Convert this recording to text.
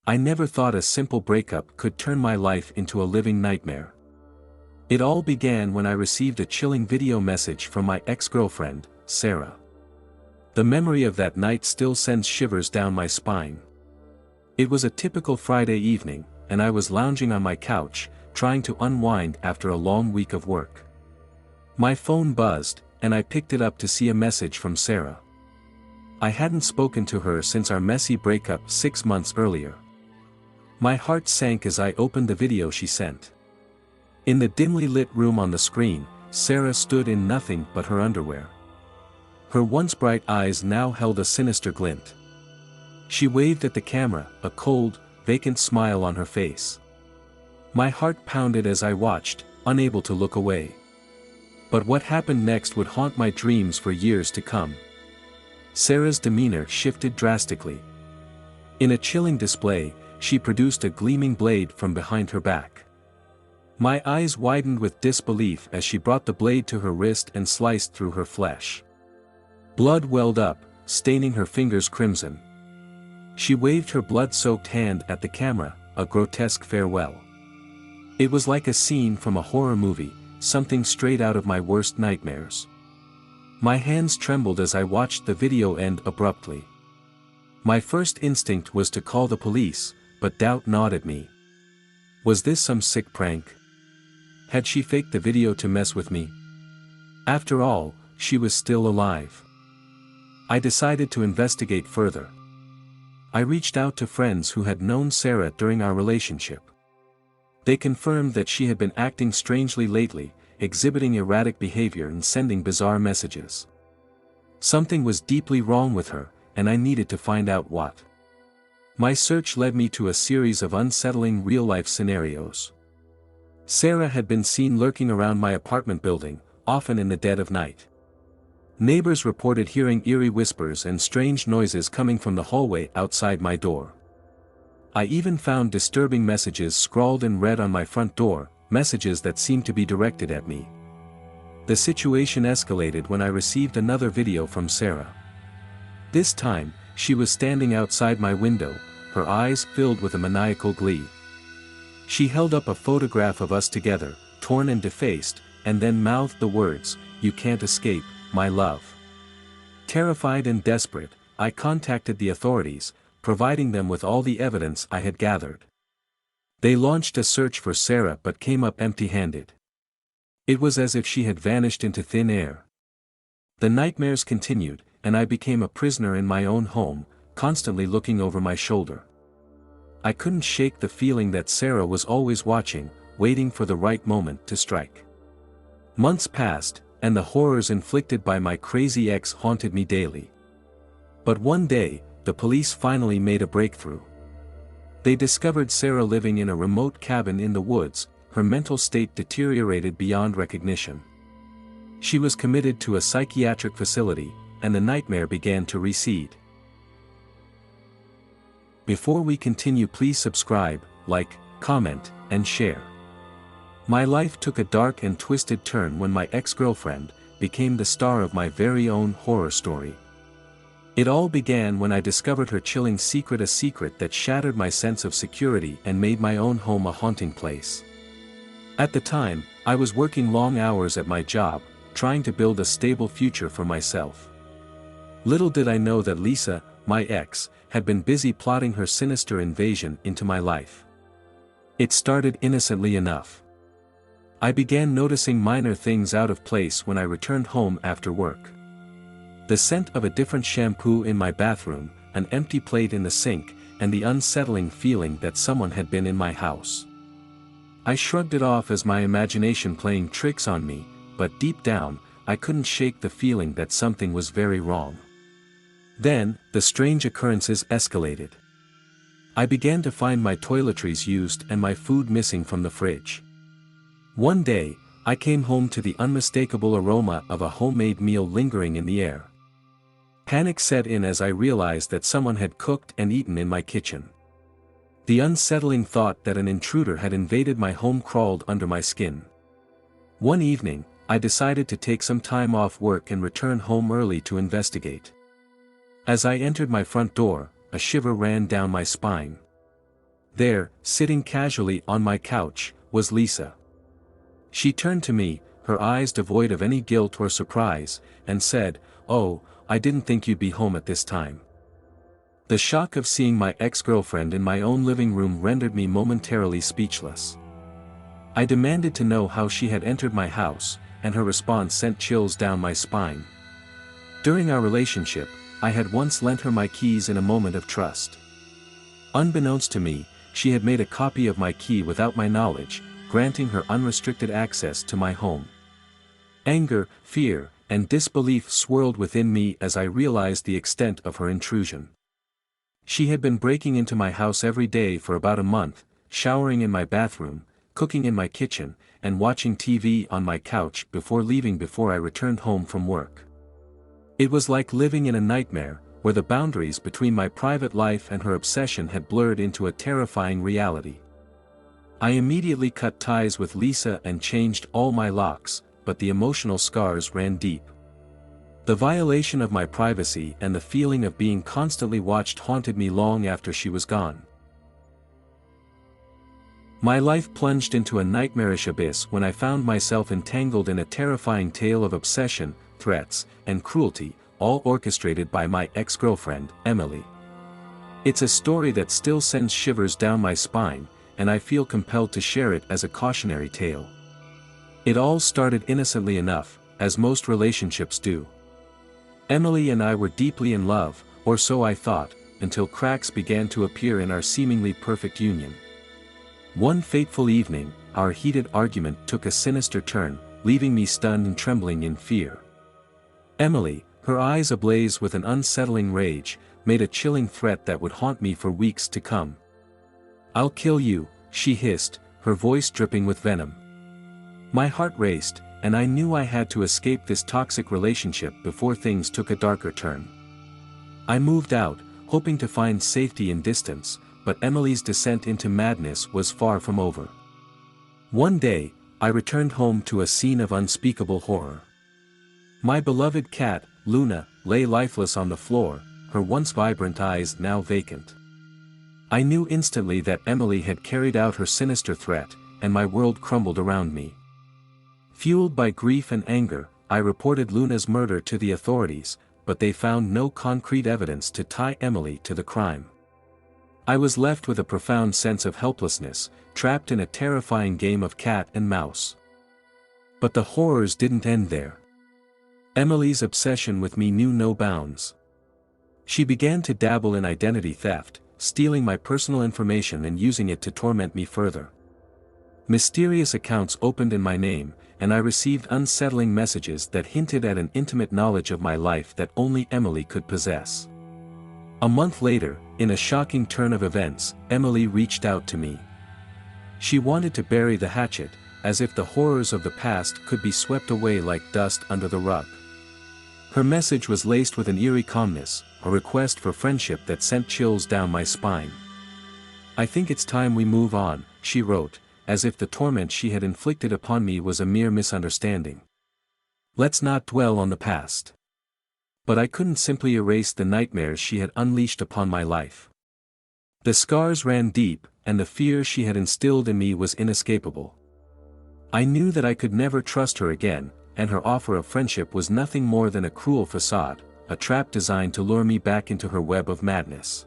I never thought a simple breakup could turn my life into a living nightmare. It all began when I received a chilling video message from my ex-girlfriend, Sarah. The memory of that night still sends shivers down my spine. It was a typical Friday evening, and I was lounging on my couch, trying to unwind after a long week of work. My phone buzzed, and I picked it up to see a message from Sarah. I hadn't spoken to her since our messy breakup 6 months earlier. My heart sank as I opened the video she sent. In the dimly lit room on the screen, Sarah stood in nothing but her underwear. Her once bright eyes now held a sinister glint. She waved at the camera, a cold, vacant smile on her face. My heart pounded as I watched, unable to look away. But what happened next would haunt my dreams for years to come. Sarah's demeanor shifted drastically. In a chilling display, she produced a gleaming blade from behind her back. My eyes widened with disbelief as she brought the blade to her wrist and sliced through her flesh. Blood welled up, staining her fingers crimson. She waved her blood-soaked hand at the camera, a grotesque farewell. It was like a scene from a horror movie, something straight out of my worst nightmares. My hands trembled as I watched the video end abruptly. My first instinct was to call the police, but doubt gnawed at me. Was this some sick prank? Had she faked the video to mess with me? After all, she was still alive. I decided to investigate further. I reached out to friends who had known Sarah during our relationship. They confirmed that she had been acting strangely lately, exhibiting erratic behavior and sending bizarre messages. Something was deeply wrong with her, and I needed to find out what. My search led me to a series of unsettling real-life scenarios. Sarah had been seen lurking around my apartment building, often in the dead of night. Neighbors reported hearing eerie whispers and strange noises coming from the hallway outside my door. I even found disturbing messages scrawled in red on my front door, messages that seemed to be directed at me. The situation escalated when I received another video from Sarah. This time, she was standing outside my window, her eyes filled with a maniacal glee. She held up a photograph of us together, torn and defaced, and then mouthed the words, "You can't escape, my love." Terrified and desperate, I contacted the authorities, providing them with all the evidence I had gathered. They launched a search for Sarah but came up empty-handed. It was as if she had vanished into thin air. The nightmares continued, and I became a prisoner in my own home, constantly looking over my shoulder. I couldn't shake the feeling that Sarah was always watching, waiting for the right moment to strike. Months passed, and the horrors inflicted by my crazy ex haunted me daily. But one day, the police finally made a breakthrough. They discovered Sarah living in a remote cabin in the woods, her mental state deteriorated beyond recognition. She was committed to a psychiatric facility, and the nightmare began to recede. Before we continue, please subscribe, like, comment, and share. My life took a dark and twisted turn when my ex-girlfriend became the star of my very own horror story. It all began when I discovered her chilling secret, a secret that shattered my sense of security and made my own home a haunting place. At the time, I was working long hours at my job, trying to build a stable future for myself. Little did I know that Lisa, my ex, had been busy plotting her sinister invasion into my life. It started innocently enough. I began noticing minor things out of place when I returned home after work. The scent of a different shampoo in my bathroom, an empty plate in the sink, and the unsettling feeling that someone had been in my house. I shrugged it off as my imagination playing tricks on me, but deep down, I couldn't shake the feeling that something was very wrong. Then, the strange occurrences escalated. I began to find my toiletries used and my food missing from the fridge. One day, I came home to the unmistakable aroma of a homemade meal lingering in the air. Panic set in as I realized that someone had cooked and eaten in my kitchen. The unsettling thought that an intruder had invaded my home crawled under my skin. One evening, I decided to take some time off work and return home early to investigate. As I entered my front door, a shiver ran down my spine. There, sitting casually on my couch, was Lisa. She turned to me, her eyes devoid of any guilt or surprise, and said, "Oh, I didn't think you'd be home at this time." The shock of seeing my ex-girlfriend in my own living room rendered me momentarily speechless. I demanded to know how she had entered my house, and her response sent chills down my spine. During our relationship, I had once lent her my keys in a moment of trust. Unbeknownst to me, she had made a copy of my key without my knowledge, granting her unrestricted access to my home. Anger, fear, and disbelief swirled within me as I realized the extent of her intrusion. She had been breaking into my house every day for about a month, showering in my bathroom, cooking in my kitchen, and watching TV on my couch before I returned home from work. It was like living in a nightmare, where the boundaries between my private life and her obsession had blurred into a terrifying reality. I immediately cut ties with Lisa and changed all my locks, but the emotional scars ran deep. The violation of my privacy and the feeling of being constantly watched haunted me long after she was gone. My life plunged into a nightmarish abyss when I found myself entangled in a terrifying tale of obsession, threats, and cruelty, all orchestrated by my ex-girlfriend, Emily. It's a story that still sends shivers down my spine, and I feel compelled to share it as a cautionary tale. It all started innocently enough, as most relationships do. Emily and I were deeply in love, or so I thought, until cracks began to appear in our seemingly perfect union. One fateful evening, our heated argument took a sinister turn, leaving me stunned and trembling in fear. Emily, her eyes ablaze with an unsettling rage, made a chilling threat that would haunt me for weeks to come. "I'll kill you," she hissed, her voice dripping with venom. My heart raced, and I knew I had to escape this toxic relationship before things took a darker turn. I moved out, hoping to find safety in distance, but Emily's descent into madness was far from over. One day, I returned home to a scene of unspeakable horror. My beloved cat, Luna, lay lifeless on the floor, her once vibrant eyes now vacant. I knew instantly that Emily had carried out her sinister threat, and my world crumbled around me. Fueled by grief and anger, I reported Luna's murder to the authorities, but they found no concrete evidence to tie Emily to the crime. I was left with a profound sense of helplessness, trapped in a terrifying game of cat and mouse. But the horrors didn't end there. Emily's obsession with me knew no bounds. She began to dabble in identity theft, stealing my personal information and using it to torment me further. Mysterious accounts opened in my name, and I received unsettling messages that hinted at an intimate knowledge of my life that only Emily could possess. A month later, in a shocking turn of events, Emily reached out to me. She wanted to bury the hatchet, as if the horrors of the past could be swept away like dust under the rug. Her message was laced with an eerie calmness, a request for friendship that sent chills down my spine. "I think it's time we move on," she wrote, as if the torment she had inflicted upon me was a mere misunderstanding. "Let's not dwell on the past." But I couldn't simply erase the nightmares she had unleashed upon my life. The scars ran deep, and the fear she had instilled in me was inescapable. I knew that I could never trust her again, and her offer of friendship was nothing more than a cruel facade, a trap designed to lure me back into her web of madness.